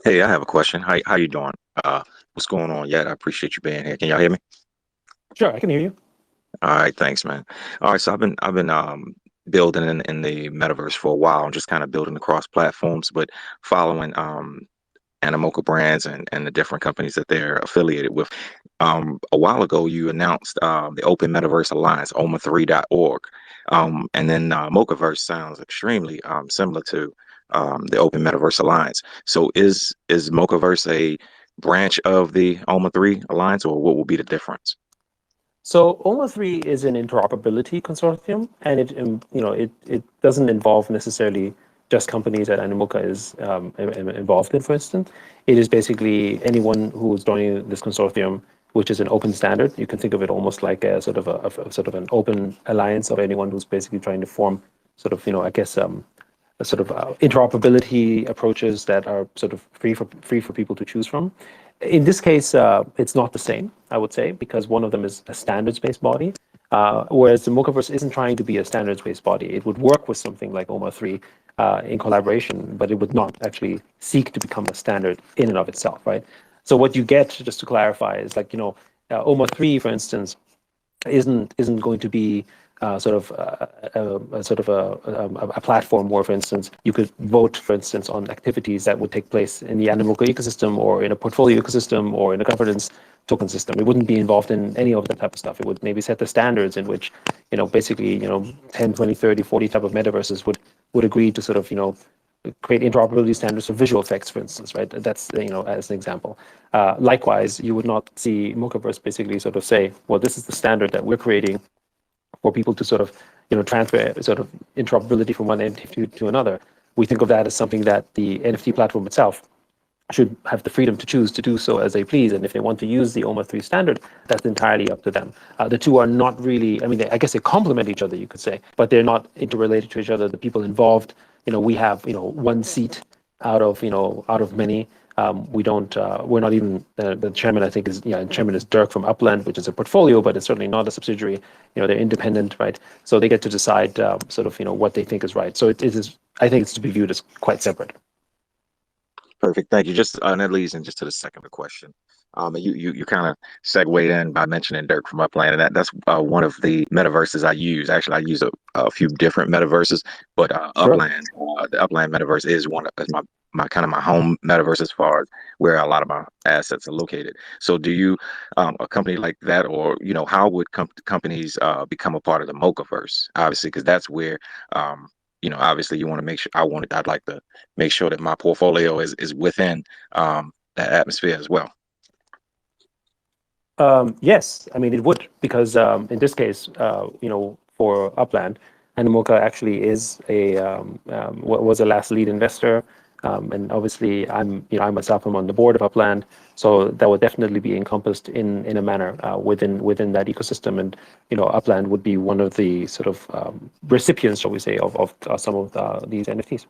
Hey, I have a question. How you doing? What's going on? Yeah, I appreciate you being here. Can y'all hear me? Sure, I can hear you. All right, thanks, man. All right, so I've been building in the metaverse for a while and just kind of building across platforms, but following Animoca brands and the different companies that they're affiliated with. A while ago, you announced the Open Metaverse Alliance, OMA3.org, and then Mochaverse sounds extremely similar to the Open Metaverse Alliance. So is Mochaverse a branch of the OMA3 Alliance, or what will be the difference? So OMA 3 is an interoperability consortium, and it doesn't involve necessarily just companies that Animoca is involved in, for instance. It is basically anyone who is joining this consortium, which is an open standard. You can think of it almost like a sort of a sort of an open alliance of anyone who's basically trying to form sort of, I guess, a sort of interoperability approaches that are sort of free for people to choose from. In this case, it's not the same, I would say, because one of them is a standards-based body, whereas the Mochaverse isn't trying to be a standards-based body. It would work with something like OMA 3 in collaboration, but it would not actually seek to become a standard in and of itself, right? So what you get, just to clarify, is like, OMA 3, for instance, isn't going to be a platform where, for instance, you could vote, for instance, on activities that would take place in the Animoca ecosystem or in a portfolio ecosystem or in a governance token system. It wouldn't be involved in any of that type of stuff. It would maybe set the standards in which, basically, 10, 20, 30, 40 type of metaverses would agree to sort of, create interoperability standards for visual effects, for instance, right? That's, as an example. Likewise, you would not see Mochaverse basically sort of say, well, this is the standard that we're creating for people to sort of, transfer sort of interoperability from one entity to another. We think of that as something that the NFT platform itself should have the freedom to choose to do so as they please. And if they want to use the OMA 3 standard, that's entirely up to them. The two are not really, I mean, I guess they complement each other, you could say, but they're not interrelated to each other. The people involved, we have, one seat out of many. We don't, we're not even, the chairman, I think is, chairman is Dirk from Upland, which is a portfolio, but it's certainly not a subsidiary. They're independent, right? So they get to decide sort of, what they think is right. So it is, I think it's to be viewed as quite separate. Perfect. Thank you. Just that leads in just to the second question. You kind of segued in by mentioning Dirk from Upland, and that's one of the metaverses I use. Actually, I use a few different metaverses, but Sure. The Upland metaverse is my kind of my home metaverse as far as where a lot of my assets are located. So, do you a company like that, or how would companies become a part of the Mochaverse? Obviously, because that's where obviously you want to make sure I'd like to make sure that my portfolio is within that atmosphere as well. Yes, I mean it would, because in this case, for Upland, Animoca actually is was a last lead investor, and obviously I myself am on the board of Upland, so that would definitely be encompassed in a manner within that ecosystem, and Upland would be one of the sort of recipients, shall we say, of some of these NFTs.